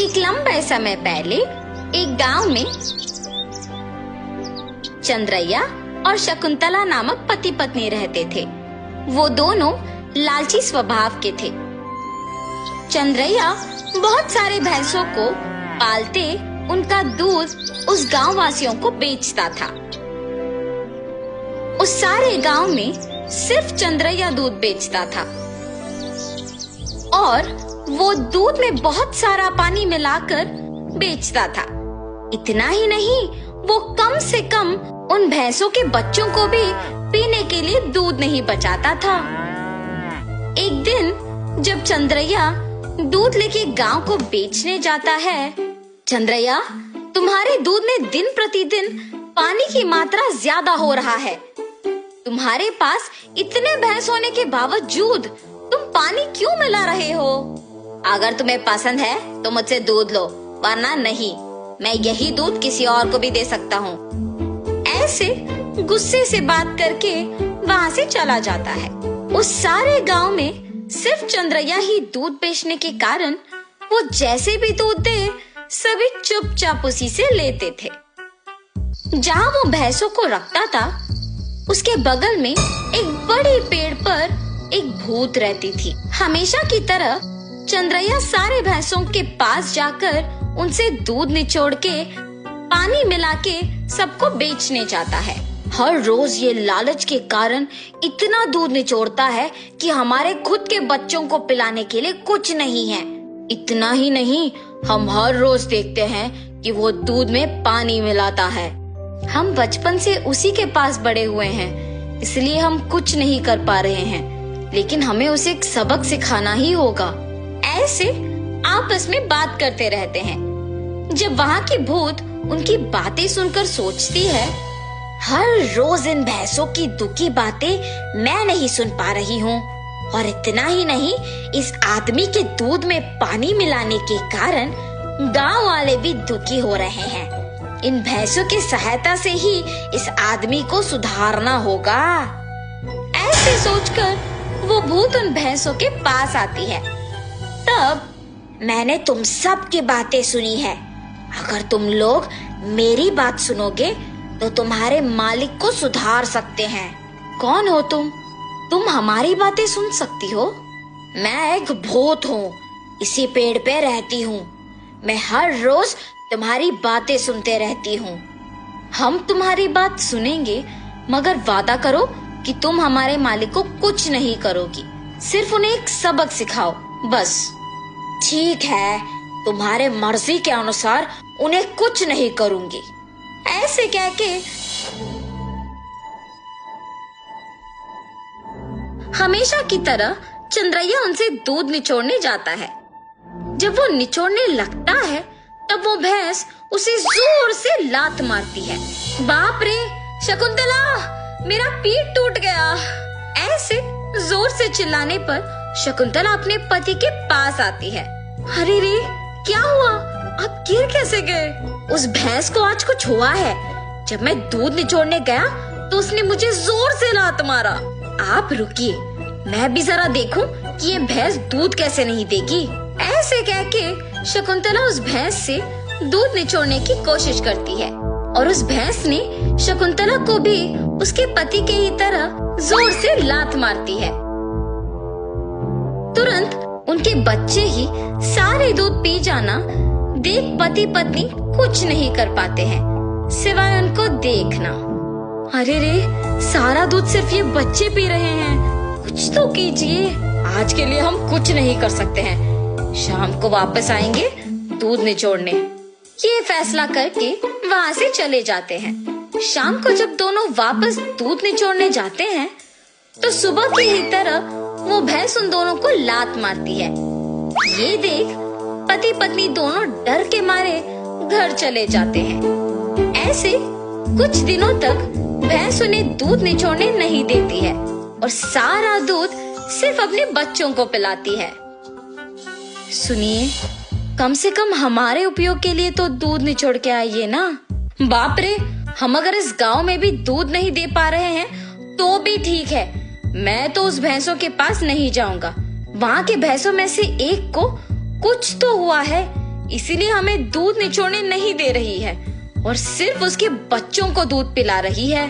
एक लंबे समय पहले एक गांव में चंद्रैया और शकुंतला नामक पति पत्नी रहते थे। वो दोनों लालची स्वभाव के थे। चंद्रैया बहुत सारे भैंसों को पालते उनका दूध उस गांव वासियों को बेचता था। उस सारे गांव में सिर्फ चंद्रैया दूध बेचता था और वो दूध में बहुत सारा पानी मिलाकर बेचता था। इतना ही नहीं, वो कम से कम उन भैंसों के बच्चों को भी पीने के लिए दूध नहीं बचाता था। एक दिन जब चंद्रैया दूध लेके गांव को बेचने जाता है, चंद्रैया, तुम्हारे दूध में दिन प्रतिदिन पानी की मात्रा ज्यादा हो रहा है। तुम्हारे पास इतने भैंस होने के बावजूद तुम पानी क्यों मिला रहे हो? अगर तुम्हें पसंद है तो मुझसे दूध लो, वरना नहीं। मैं यही दूध किसी और को भी दे सकता हूँ। ऐसे गुस्से से बात करके वहाँ से चला जाता है। उस सारे गांव में सिर्फ चंद्रैया ही दूध बेचने के कारण वो जैसे भी दूध दे, सभी चुपचाप उसी से लेते थे। जहाँ वो भैंसों को रखता था, उसके बगल में एक बड़े पेड़ पर एक भूत रहती थी। हमेशा की तरह चंद्रैया सारे भैंसों के पास जाकर उनसे दूध निचोड़ के पानी मिला के सबको बेचने जाता है। हर रोज ये लालच के कारण इतना दूध निचोड़ता है कि हमारे खुद के बच्चों को पिलाने के लिए कुछ नहीं है। इतना ही नहीं, हम हर रोज देखते हैं कि वो दूध में पानी मिलाता है। हम बचपन से उसी के पास बड़े हुए हैं, इसलिए हम कुछ नहीं कर पा रहे हैं, लेकिन हमें उसे एक सबक सिखाना ही होगा। ऐसे आपस में बात करते रहते हैं। जब वहाँ की भूत उनकी बातें सुनकर सोचती है, हर रोज इन भैंसों की दुखी बातें मैं नहीं सुन पा रही हूँ, और इतना ही नहीं, इस आदमी के दूध में पानी मिलाने के कारण गांव वाले भी दुखी हो रहे हैं। इन भैंसों की सहायता से ही इस आदमी को सुधारना होगा। ऐसे सोचकर वो भूत उन भैंसों के पास आती है। तब मैंने तुम सब की बातें सुनी है। अगर तुम लोग मेरी बात सुनोगे तो तुम्हारे मालिक को सुधार सकते हैं। कौन हो तुम? तुम हमारी बातें सुन सकती हो? मैं एक भूत हूँ, इसी पेड़ पे रहती हूँ। मैं हर रोज तुम्हारी बातें सुनते रहती हूँ। हम तुम्हारी बात सुनेंगे, मगर वादा करो कि तुम हमारे मालिक को कुछ नहीं करोगी, सिर्फ उन्हें एक सबक सिखाओ, बस। ठीक है, तुम्हारे मर्जी के अनुसार उन्हें कुछ नहीं करूंगी। ऐसे कह के हमेशा की तरह चंद्रैया उनसे दूध निचोड़ने जाता है। जब वो निचोड़ने लगता है, तब वो भैंस उसे जोर से लात मारती है। बाप रे शकुंतला, मेरा पीठ टूट गया। ऐसे जोर से चिल्लाने पर शकुंतला अपने पति के पास आती है। अरे रे, क्या हुआ? आप गिर कैसे गए? उस भैंस को आज कुछ हुआ है। जब मैं दूध निचोड़ने गया तो उसने मुझे जोर से लात मारा। आप रुकिए, मैं भी जरा देखूं कि ये भैंस दूध कैसे नहीं देगी। ऐसे कह के शकुंतला उस भैंस से दूध निचोड़ने की कोशिश करती है, और उस भैंस ने शकुंतला को भी उसके पति के ही तरह जोर से लात मारती है। तुरंत उनके बच्चे ही सारे दूध पी जाना देख पति पत्नी कुछ नहीं कर पाते हैं, सिवाय उनको देखना। अरे रे, सारा दूध सिर्फ ये बच्चे पी रहे हैं, कुछ तो कीजिए। आज के लिए हम कुछ नहीं कर सकते हैं, शाम को वापस आएंगे दूध निचोड़ने। ये फैसला करके वहाँ से चले जाते हैं। शाम को जब दोनों वापस दूध निचोड़ने जाते हैं, तो सुबह की ही तरह वो भैंस उन दोनों को लात मारती है। ये देख पति पत्नी दोनों डर के मारे घर चले जाते हैं। ऐसे कुछ दिनों तक भैंस उन्हें दूध निचोड़ने नहीं देती है और सारा दूध सिर्फ अपने बच्चों को पिलाती है। सुनिए, कम से कम हमारे उपयोग के लिए तो दूध निचोड़ के आइए ना। बाप रे, हम अगर इस गांव में भी दूध नहीं दे पा रहे हैं तो भी ठीक है, मैं तो उस भैंसों के पास नहीं जाऊंगा। वहाँ के भैंसों में से एक को कुछ तो हुआ है, इसीलिए हमें दूध निचोड़ने नहीं दे रही है और सिर्फ उसके बच्चों को दूध पिला रही है।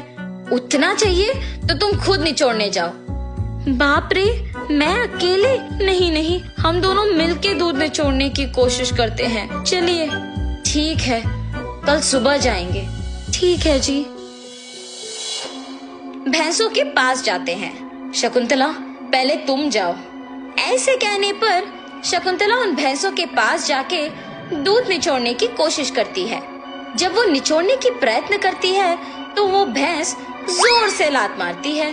उतना चाहिए तो तुम खुद निचोड़ने जाओ। बाप रे, मैं अकेले? नहीं नहीं, हम दोनों मिलके दूध निचोड़ने की कोशिश करते हैं। चलिए। ठीक है, कल सुबह जाएंगे। ठीक है जी। भैंसों के पास जाते हैं। शकुंतला, पहले तुम जाओ। ऐसे कहने पर शकुंतला उन भैंसों के पास जाके दूध निचोड़ने की कोशिश करती है। जब वो निचोड़ने की प्रयत्न करती है तो वो भैंस जोर से लात मारती है।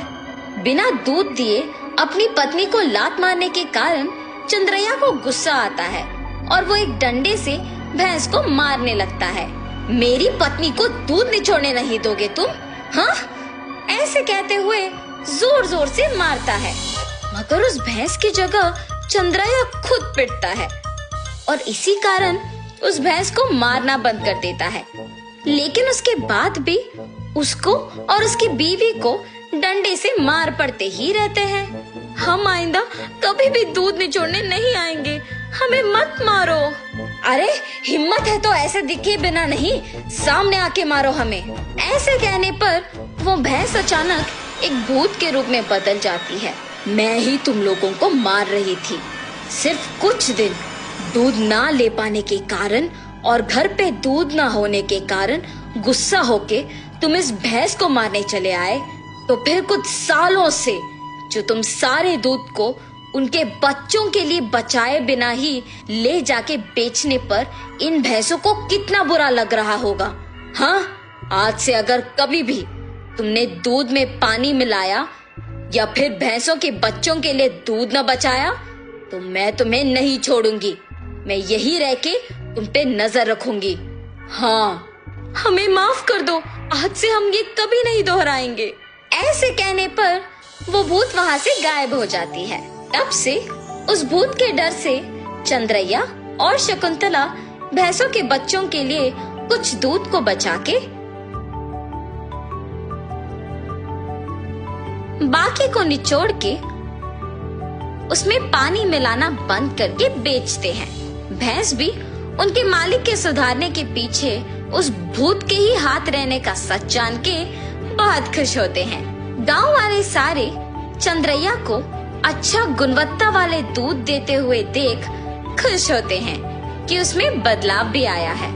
बिना दूध दिए अपनी पत्नी को लात मारने के कारण चंद्रैया को गुस्सा आता है और वो एक डंडे से भैंस को मारने लगता है। मेरी पत्नी को दूध निचोड़ने नहीं दोगे तुम? हाँ? ऐसे कहते हुए जोर जोर से मारता है, मगर उस भैंस की जगह चंद्रैया खुद पिटता है और इसी कारण उस भैंस को मारना बंद कर देता है। लेकिन उसके बाद भी उसको और उसकी बीवी को डंडे से मार पड़ते ही रहते हैं। हम आइंदा कभी भी दूध निचोड़ने नहीं आएंगे, हमें मत मारो। अरे हिम्मत है तो ऐसे दिखे बिना नहीं, सामने आके मारो हमें। ऐसे कहने पर वो भैंस अचानक एक भूत के रूप में बदल जाती है। मैं ही तुम लोगों को मार रही थी। सिर्फ कुछ दिन दूध ना ले पाने के कारण और घर पे दूध ना होने के कारण गुस्सा होके तुम इस भैंस को मारने चले आए, तो फिर कुछ सालों से जो तुम सारे दूध को उनके बच्चों के लिए बचाए बिना ही ले जाके बेचने पर इन भैंसों को कितना बुरा लग रहा होगा। हाँ, आज से अगर कभी भी तुमने दूध में पानी मिलाया या फिर भैंसों के बच्चों के लिए दूध न बचाया तो मैं तुम्हें नहीं छोड़ूंगी। मैं यही रह के तुम पे नजर रखूंगी। हाँ, हमें माफ कर दो, आज से हम ये कभी नहीं दोहराएंगे। ऐसे कहने पर वो भूत वहाँ से गायब हो जाती है। तब से उस भूत के डर से चंद्रैया और शकुंतला भैंसों के बच्चों के लिए कुछ दूध को बचा के बाकी को निचोड़ के उसमें पानी मिलाना बंद करके बेचते हैं। भैंस भी उनके मालिक के सुधारने के पीछे उस भूत के ही हाथ रहने का सच जान के बहुत खुश होते हैं। गांव वाले सारे चंद्रैया को अच्छा गुणवत्ता वाले दूध देते हुए देख खुश होते हैं कि उसमें बदलाव भी आया है।